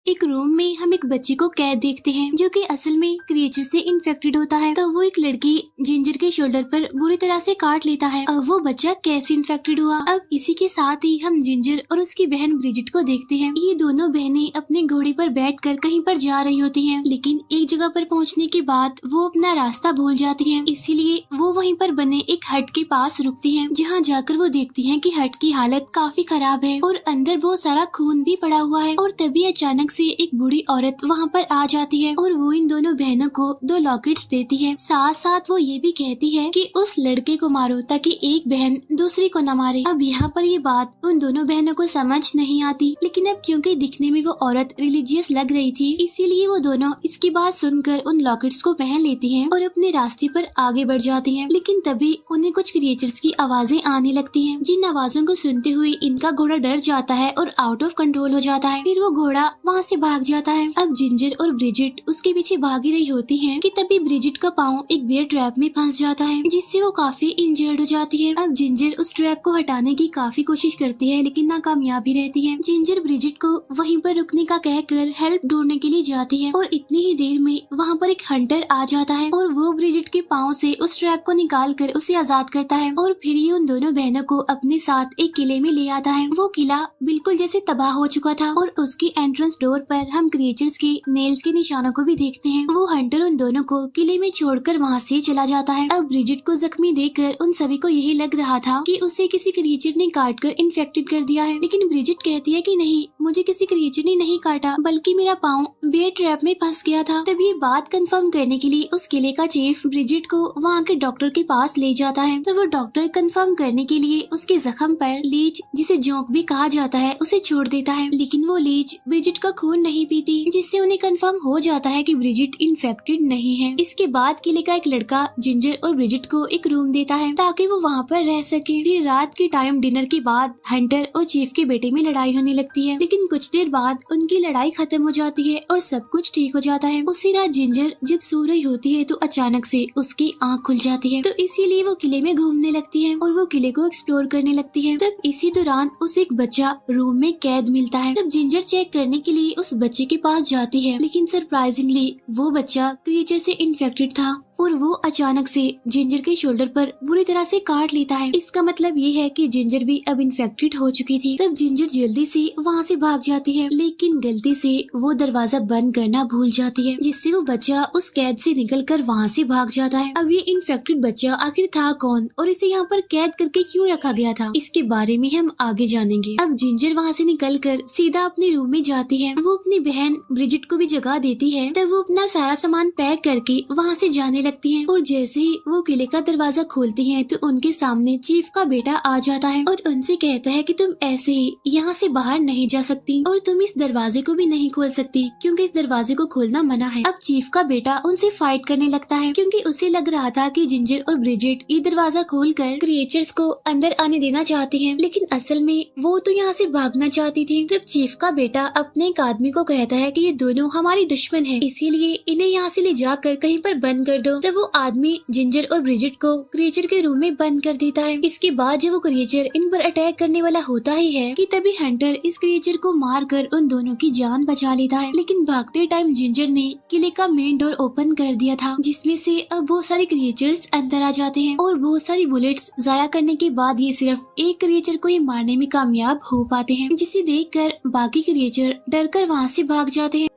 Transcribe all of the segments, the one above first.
एक रूम में हम एक बच्चे को कैद देखते हैं जो कि असल में क्रिएचर से इन्फेक्टेड होता है। तो वो एक लड़की जिंजर के शोल्डर पर बुरी तरह से काट लेता है। अब वो बच्चा कैसे इन्फेक्टेड हुआ। अब इसी के साथ ही हम जिंजर और उसकी बहन ब्रिजिट को देखते हैं। ये दोनों बहनें अपने घोड़े पर बैठकर कहीं पर जा रही होती हैं, लेकिन एक जगह पर पहुंचने के बाद वो अपना रास्ता भूल जाती हैं। इसीलिए वो वहीं पर बने एक हट के पास रुकती हैं, जहां जाकर वो देखती हैं कि हट की हालत काफी खराब है और अंदर बहुत सारा खून भी पड़ा हुआ है। और तभी अचानक से एक बूढ़ी औरत वहाँ पर आ जाती है और वो इन दोनों बहनों को 2 लॉकेट्स देती है। साथ साथ वो ये भी कहती है कि उस लड़के को मारो ताकि एक बहन दूसरी को न मारे। अब यहाँ पर ये बात उन दोनों बहनों को समझ नहीं आती, लेकिन अब क्योंकि दिखने में वो औरत रिलीजियस लग रही थी, इसीलिए वो दोनों इसकी बात सुनकर उन लॉकेट्स को पहन लेती हैं और अपने रास्ते पर आगे बढ़ जाती हैं। लेकिन तभी उन्हें कुछ क्रिएचर्स की आवाजें आने लगती हैं, जिन आवाजों को सुनते हुए इनका घोड़ा डर जाता है और आउट ऑफ कंट्रोल हो जाता है। फिर वो घोड़ा वहाँ से भाग जाता है। अब जिंजर और ब्रिजिट उसके पीछे भागी रही होती हैं कि तभी ब्रिजिट का पाँव एक बेयर ट्रैप में फंस जाता है, जिससे वो काफी इंजर्ड हो जाती है। अब जिंजर उस ट्रैप को हटाने की काफी कोशिश करती है, लेकिन नाकामयाब भी रहती है। जिंजर ब्रिजिट को वहीं पर रुकने का कहकर हेल्प ढूंढने के लिए जाती है और इतनी ही देर में वहाँ पर एक हंटर आ जाता है और वो ब्रिजिट के पाँव से उस ट्रैप को निकाल कर उसे आजाद करता है और फिर ये उन दोनों बहनों को अपने साथ एक किले में ले आता है। वो किला बिल्कुल जैसे तबाह हो चुका था और उसकी एंट्रेंस डोर पर हम क्रिएचर्स के नेल्स के निशानों को भी देखते हैं। वो हंटर उन दोनों को किले में छोड़कर वहाँ से चला जाता है। अब ब्रिजिट को जख्मी देखकर उन सभी को यही लग रहा था कि उसे किसी क्रिएचर ने काट कर इन्फेक्टेड कर दिया है, लेकिन ब्रिजिट कहती है कि नहीं, मुझे किसी क्रिएचर ने नहीं काटा, बल्कि मेरा पाँव बेयर ट्रैप में फंस गया था। तब ये बात कंफर्म करने के लिए उस किले का चीफ ब्रिजिट को वहाँ के डॉक्टर के पास ले जाता है। तो वो डॉक्टर कंफर्म करने के लिए उसके जख्म पर लीच, जिसे जोंक भी कहा जाता है, उसे छोड़ देता है, लेकिन वो लीच ब्रिजिट का खून नहीं पीती, जिससे उन्हें कंफर्म हो जाता है कि ब्रिजिट इन्फेक्टेड नहीं है। इसके बाद किले का एक लड़का जिंजर और ब्रिजिट को एक रूम देता है ताकि वो वहाँ पर रह सके। फिर रात के टाइम डिनर के बाद हंटर और चीफ के बेटे में लड़ाई होने लगती है, लेकिन कुछ देर बाद उनकी लड़ाई खत्म हो जाती है और सब कुछ ठीक हो जाता है। उसी रात जिंजर जब सो रही होती है तो अचानक से उसकी आँख खुल जाती है, तो इसीलिए वो किले में घूमने लगती है और वो किले को एक्सप्लोर करने लगती है। तब इसी दौरान उसे एक बच्चा रूम में कैद मिलता है। तब जिंजर चेक करने के लिए उस बच्चे के पास जाती है, लेकिन सरप्राइजिंगली वो बच्चा क्रिएचर से इन्फेक्टेड था और वो अचानक से जिंजर के शोल्डर पर बुरी तरह से काट लेता है। इसका मतलब ये है कि जिंजर भी अब इन्फेक्टेड हो चुकी थी। तब जिंजर जल्दी से वहाँ से भाग जाती है, लेकिन गलती से वो दरवाजा बंद करना भूल जाती है, जिससे वो बच्चा उस कैद से निकलकर वहाँ से भाग जाता है। अब ये इन्फेक्टेड बच्चा आखिर था कौन और इसे यहाँ पर कैद करके क्यों रखा गया था, इसके बारे में हम आगे जानेंगे। अब जिंजर वहाँ से निकलकर सीधा अपने रूम में जाती है। वो अपनी बहन ब्रिजिट को भी जगह देती है। तब वो अपना सारा सामान पैक करके वहाँ से जाने लगती हैं और जैसे ही वो किले का दरवाजा खोलती हैं तो उनके सामने चीफ का बेटा आ जाता है और उनसे कहता है कि तुम ऐसे ही यहाँ से बाहर नहीं जा सकती और तुम इस दरवाजे को भी नहीं खोल सकती, क्योंकि इस दरवाजे को खोलना मना है। अब चीफ का बेटा उनसे फाइट करने लगता है, क्योंकि उसे लग रहा था कि जिंजर और ब्रिजिट ये दरवाजा खोलकर क्रिएचर्स को अंदर आने देना चाहती हैं, लेकिन असल में वो तो यहाँ से भागना चाहती थी। तब चीफ का बेटा अपने एक आदमी को कहता है कि ये दोनों हमारी दुश्मन है, इसीलिए इन्हें यहाँ से ले जाकर कहीं पर बंद कर दो। तब वो आदमी जिंजर और ब्रिजिट को क्रिएचर के रूम में बंद कर देता है। इसके बाद जब वो क्रिएचर इन पर अटैक करने वाला होता ही है कि तभी हंटर इस क्रिएचर को मारकर उन दोनों की जान बचा लेता है, लेकिन भागते टाइम जिंजर ने किले का मेन डोर ओपन कर दिया था, जिसमें से अब बहुत सारे क्रिएचर्स अंदर आ जाते हैं और बहुत सारी बुलेट्स जाया करने के बाद ये सिर्फ एक क्रिएचर को ही मारने में कामयाब हो पाते हैं, जिसे देखकर बाकी क्रिएचर डरकर वहाँ से भाग जाते हैं।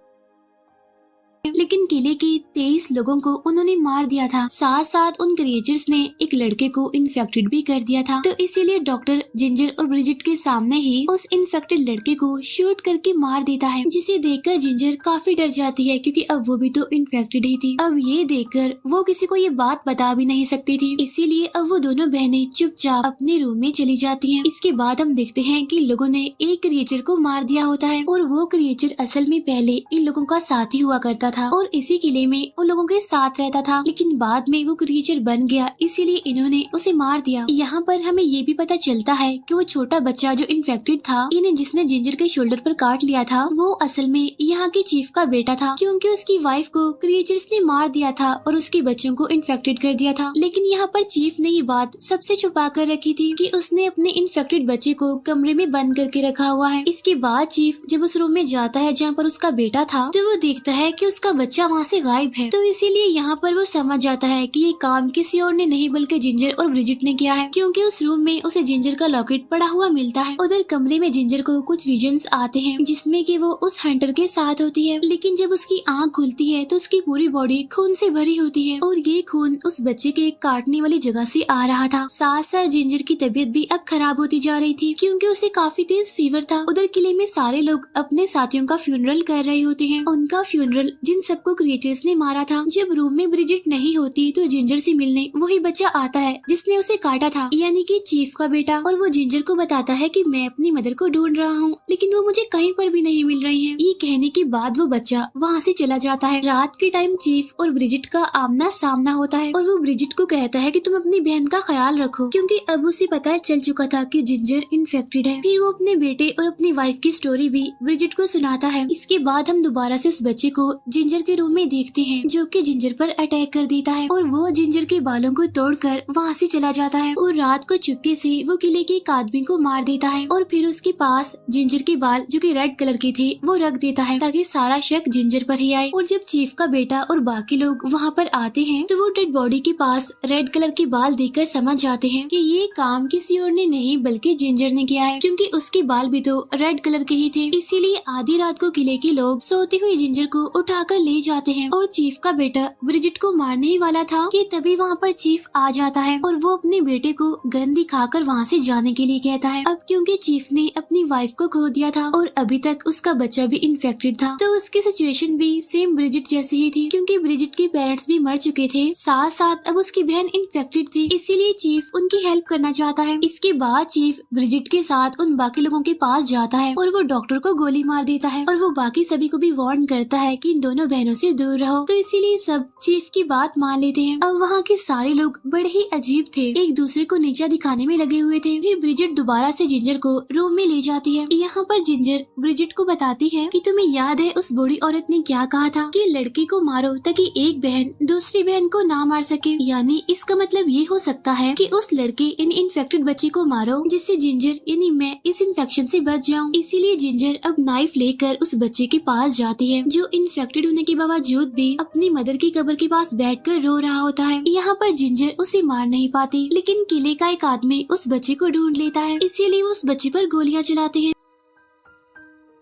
लेकिन किले के 23 लोगों को उन्होंने मार दिया था। साथ साथ उन क्रिएचर्स ने एक लड़के को इन्फेक्टेड भी कर दिया था, तो इसीलिए डॉक्टर जिंजर और ब्रिजिट के सामने ही उस इन्फेक्टेड लड़के को शूट करके मार देता है, जिसे देखकर जिंजर काफी डर जाती है, क्योंकि अब वो भी तो इन्फेक्टेड ही थी। अब ये देखकर वो किसी को ये बात बता भी नहीं सकती थी, इसीलिए अब वो दोनों बहनें चुपचाप अपने रूम में चली जाती हैं। इसके बाद हम देखते हैं कि लोगों ने एक क्रिएचर को मार दिया होता है और वो क्रिएचर असल में पहले इन लोगों का साथी हुआ करता था, और इसी किले में उन लोगों के साथ रहता था, लेकिन बाद में वो क्रिएचर बन गया, इसीलिए इन्होंने उसे मार दिया। यहाँ पर हमें ये भी पता चलता है कि वो छोटा बच्चा जो इन्फेक्टेड था, इन्हें जिसने जिंजर के शोल्डर पर काट लिया था, वो असल में यहाँ के चीफ का बेटा था, क्योंकि उसकी वाइफ को क्रिएचर्स ने मार दिया था और उसके बच्चों को इन्फेक्टेड कर दिया था। लेकिन यहाँ पर चीफ ने ये बात सबसे छुपा कर रखी थी कि उसने अपने इन्फेक्टेड बच्चे को कमरे में बंद करके रखा हुआ है। इसके बाद चीफ जब उस रूम में जाता है जहाँ पर उसका बेटा था, तो वो देखता है कि उसका बच्चा वहाँ से गायब है। तो इसीलिए यहाँ पर वो समझ जाता है कि ये काम किसी और ने नहीं बल्कि जिंजर और ब्रिजिट ने किया है, क्योंकि उस रूम में उसे जिंजर का लॉकेट पड़ा हुआ मिलता है। उधर कमरे में जिंजर को कुछ विजन्स आते हैं जिसमें कि वो उस हंटर के साथ होती है, लेकिन जब उसकी आँख खुलती है तो उसकी पूरी बॉडी खून से भरी होती है और ये खून उस बच्चे के काटने वाली जगह से आ रहा था। साथ साथ जिंजर की तबीयत भी अब खराब होती जा रही थी, क्योंकि उसे काफी तेज फीवर था। उधर किले में सारे लोग अपने साथियों का फ्यूनरल कर रहे होते हैं, उनका फ्यूनरल जिन सबको क्रिएचर्स ने मारा था। जब रूम में ब्रिजिट नहीं होती तो जिंजर से मिलने वही बच्चा आता है जिसने उसे काटा था, यानी कि चीफ का बेटा, और वो जिंजर को बताता है कि मैं अपनी मदर को ढूंढ रहा हूँ, लेकिन वो मुझे कहीं पर भी नहीं मिल रही है। ये कहने के बाद वो बच्चा वहाँ से चला जाता है। रात के टाइम चीफ और ब्रिजिट का आमना सामना होता है और वो ब्रिजिट को कहता है कि तुम अपनी बहन का ख्याल रखो, क्योंकि अब उसे पता चल चुका था कि जिंजर इन्फेक्टेड है। फिर वो अपने बेटे और अपनी वाइफ की स्टोरी भी ब्रिजिट को सुनाता है। इसके बाद हम दोबारा से उस बच्चे को जिंजर के रूम में देखते हैं, जो कि जिंजर पर अटैक कर देता है और वो जिंजर के बालों को तोड़कर वहाँ से चला जाता है और रात को चुपके से वो किले के एक आदमी को मार देता है और फिर उसके पास जिंजर के बाल जो कि रेड कलर के थे वो रख देता है, ताकि सारा शक जिंजर पर ही आए। और जब चीफ का बेटा और बाकी लोग वहाँ पर आते हैं तो वो डेड बॉडी के पास रेड कलर के बाल देखकर समझ जाते हैं कि ये काम किसी और ने नहीं बल्कि जिंजर ने किया है, क्योंकि उसके बाल भी तो रेड कलर के ही थे। इसीलिए आधी रात को किले के लोग सोते हुए जिंजर को उठाकर ले जाते हैं और चीफ का बेटा ब्रिजिट को मारने ही वाला था कि तभी वहाँ पर चीफ आ जाता है और वो अपने बेटे को गन दिखाकर वहाँ से जाने के लिए कहता है। अब क्योंकि चीफ ने अपनी वाइफ को खो दिया था और अभी तक उसका बच्चा भी इन्फेक्टेड था, तो उसकी सिचुएशन भी सेम ब्रिजिट जैसी ही थी, क्योंकि ब्रिजिट के पेरेंट्स भी मर चुके थे, साथ साथ अब उसकी बहन इन्फेक्टेड थी, इसीलिए चीफ उनकी हेल्प करना चाहता है। इसके बाद चीफ ब्रिजिट के साथ उन बाकी लोगों के पास जाता है और वो डॉक्टर को गोली मार देता है और वो बाकी सभी को भी वार्न करता है कि इन दोनों बहनों से दूर रहो, तो इसीलिए सब चीफ की बात मान लेते हैं। अब वहाँ के सारे लोग बड़े ही अजीब थे, एक दूसरे को नीचा दिखाने में लगे हुए थे। फिर ब्रिजिट दोबारा से जिंजर को रूम में ले जाती है। यहाँ पर जिंजर ब्रिजिट को बताती है कि तुम्हें याद है उस बूढ़ी औरत ने क्या कहा था कि लड़की को मारो ताकि एक बहन दूसरी बहन को ना मार सके, यानी इसका मतलब ये हो सकता है कि उस लड़के इन इन्फेक्टेड बच्चे को मारो जिससे जिंजर यानी मैं इस इन्फेक्शन से बच जाऊं। इसीलिए जिंजर अब नाइफ लेकर उस बच्चे के पास जाती है जो इन्फेक्टेड होने के बावजूद भी अपनी मदर की कब्र के पास बैठकर रो रहा होता है। यहाँ पर जिंजर उसे मार नहीं पाती, लेकिन किले का एक आदमी उस बच्चे को ढूंढ लेता है, इसीलिए वो उस बच्चे पर गोलियां चलाते हैं।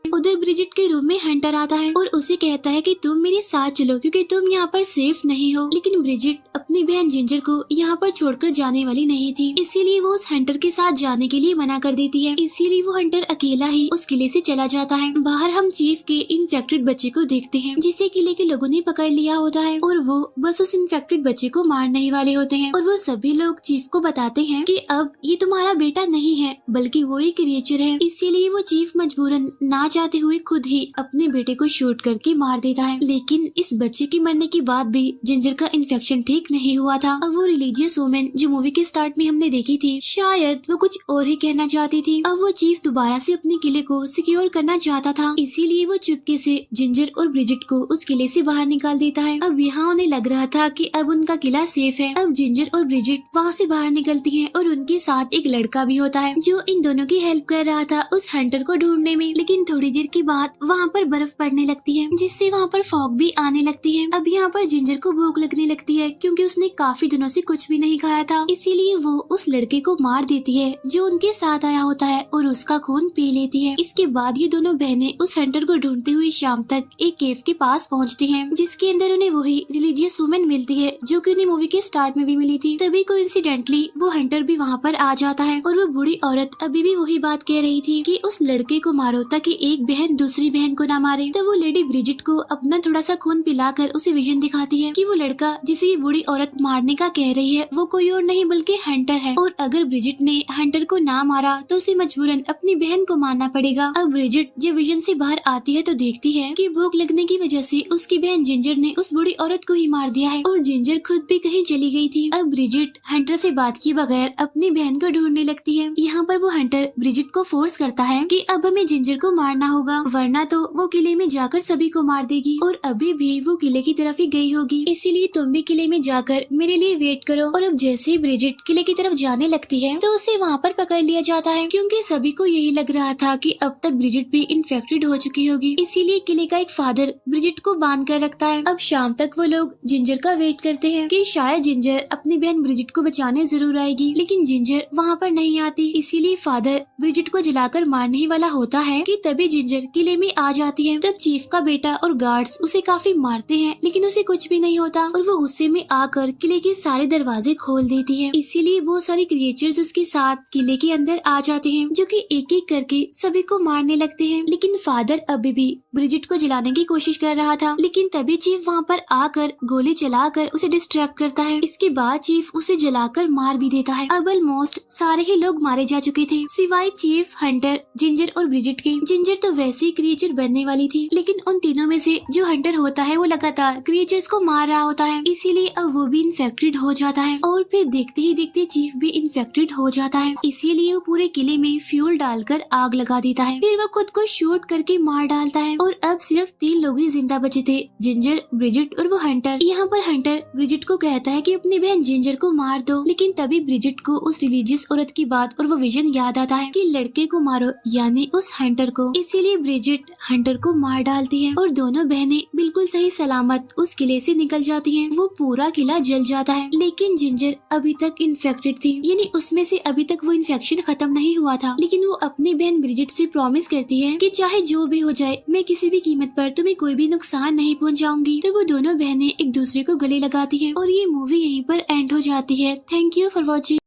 उधर ब्रिजिट के रूम में हंटर आता है और उसे कहता है कि तुम मेरे साथ चलो क्योंकि तुम यहाँ पर सेफ नहीं हो, लेकिन ब्रिजिट अपनी बहन जिंजर को यहाँ पर छोड़कर जाने वाली नहीं थी, इसीलिए वो उस हंटर के साथ जाने के लिए मना कर देती है। इसीलिए वो हंटर अकेला ही उस किले से चला जाता है। बाहर हम चीफ के इन्फेक्टेड बच्चे को देखते हैं जिसे किले के लोगों ने पकड़ लिया होता है और वो बस उस इन्फेक्टेड बच्चे को मारने ही वाले होते हैं और वो सभी लोग चीफ को बताते हैं कि अब ये तुम्हारा बेटा नहीं है बल्कि वो ही क्रिएचर है। इसीलिए वो चीफ मजबूरन ना चाहते हुए खुद ही अपने बेटे को शूट करके मार देता है, लेकिन इस बच्चे के मरने के बाद भी जिंजर का इन्फेक्शन ठीक नहीं हुआ था। अब वो रिलीजियस वुमेन जो मूवी के स्टार्ट में हमने देखी थी, शायद वो कुछ और ही कहना चाहती थी। अब वो चीफ दोबारा से अपने किले को सिक्योर करना चाहता था, इसीलिए वो चुपके से जिंजर और ब्रिजिट को उस किले से बाहर निकाल देता है। अब यहाँ उन्हें लग रहा था कि अब उनका किला सेफ है। अब जिंजर और ब्रिजिट वहाँ से बाहर निकलती है और उनके साथ एक लड़का भी होता है जो इन दोनों की हेल्प कर रहा था उस हंटर को ढूंढने में। लेकिन थोड़ी देर के बाद वहाँ पर बर्फ पड़ने लगती है जिससे वहाँ पर फॉग भी आने लगती है। अब यहाँ पर जिंजर को भूख लगने लगती है क्योंकि उसने काफी दिनों से कुछ भी नहीं खाया था, इसीलिए वो उस लड़के को मार देती है जो उनके साथ आया होता है और उसका खून पी लेती है। इसके बाद ये दोनों बहनें उस हंटर को ढूंढते हुए शाम तक एक केव के पास पहुँचती है जिसके अंदर उन्हें वही रिलीजियस वुमेन मिलती है जो कि उन्हें मूवी के स्टार्ट में भी मिली थी। तभी कोइंसिडेंटली वो हंटर भी वहाँ पर आ जाता है और वो बूढ़ी औरत अभी भी वही बात कह रही थी कि उस लड़के को मारो ताकि एक बहन दूसरी बहन को ना मारे। तो वो लेडी ब्रिजिट को अपना थोड़ा सा खून पिलाकर उसे विजन दिखाती है कि वो लड़का जिसे ये बूढ़ी औरत मारने का कह रही है वो कोई और नहीं बल्कि हंटर है, और अगर ब्रिजिट ने हंटर को ना मारा तो उसे मजबूरन अपनी बहन को मारना पड़ेगा। अब ब्रिजिट जब विजन से बाहर आती है तो देखती है कि भूख लगने की वजह से उसकी बहन जिंजर ने उस बूढ़ी औरत को ही मार दिया है और जिंजर खुद भी कहीं चली गई थी। अब ब्रिजिट हंटर से बात किए बगैर अपनी बहन को ढूंढने लगती है। यहाँ पर वो हंटर ब्रिजिट को फोर्स करता है कि अब हमें जिंजर को मारना होगा, वरना तो वो किले में जाकर सभी को मार देगी और अभी भी वो किले की तरफ ही गई होगी, इसीलिए तुम भी किले में जाकर मेरे लिए वेट करो। और अब जैसे ही ब्रिजिट किले की तरफ जाने लगती है तो उसे वहाँ पर पकड़ लिया जाता है, क्योंकि सभी को यही लग रहा था कि अब तक ब्रिजिट भी इन्फेक्टेड हो चुकी होगी, इसीलिए किले का एक फादर ब्रिजिट को बांध कर रखता है। अब शाम तक वो लोग जिंजर का वेट करते हैं कि शायद जिंजर अपनी बहन ब्रिजिट को बचाने जरूर आएगी, लेकिन जिंजर वहाँ पर नहीं आती, इसीलिए फादर ब्रिजिट को जलाकर मारने ही वाला होता है कि तभी जिंजर किले में आ जाती है। तब चीफ का बेटा और गार्ड्स उसे काफी मारते हैं, लेकिन उसे कुछ भी नहीं होता और वो गुस्से में आकर किले के सारे दरवाजे खोल देती है। इसीलिए बहुत सारे क्रिएचर्स उसके साथ किले के अंदर आ जाते हैं, जो कि एक एक करके सभी को मारने लगते हैं। लेकिन फादर अभी भी ब्रिजिट को जलाने की कोशिश कर रहा था, लेकिन तभी चीफ वहाँ पर आकर गोली चलाकर उसे डिस्ट्रैक्ट करता है। इसके बाद चीफ उसे जलाकर मार भी देता है। अब ऑलमोस्ट सारे ही लोग मारे जा चुके थे सिवाय चीफ, हंटर, जिंजर और ब्रिजिट के। जिंजर तो वैसे ही क्रिएचर बनने वाली थी, लेकिन उन तीनों में से जो हंटर होता है वो लगातार क्रिएचर्स को मार रहा होता है, इसीलिए अब वो भी इन्फेक्टेड हो जाता है और फिर देखते ही देखते चीफ भी इन्फेक्टेड हो जाता है। इसीलिए वो पूरे किले में फ्यूल डालकर आग लगा देता है, फिर वो खुद को शूट करके मार डालता है और अब सिर्फ 3 लोग ही जिंदा बचे थे, जिंजर, ब्रिजिट और वो हंटर। यहाँ पर हंटर ब्रिजिट को कहता है कि अपनी बहन जिंजर को मार दो, लेकिन तभी ब्रिजिट को उस रिलीजियस औरत की बात और वो विजन याद आता है कि लड़के को मारो, यानी उस हंटर को। इसीलिए ब्रिजिट हंटर को मार डालती है और दोनों बहनें बिल्कुल सही सलामत उस किले से निकल जाती हैं। वो पूरा किला जल जाता है, लेकिन जिंजर अभी तक इन्फेक्टेड थी, यानी उसमें से अभी तक वो इन्फेक्शन खत्म नहीं हुआ था। लेकिन वो अपनी बहन ब्रिजिट से प्रॉमिस करती है कि चाहे जो भी हो जाए मैं किसी भी कीमत पर तुम्हें कोई भी नुकसान नहीं पहुंचाऊंगी। तो वो दोनों बहनें एक दूसरे को गले लगाती है और ये मूवी यहीं पर एंड हो जाती है। Thank you for watching.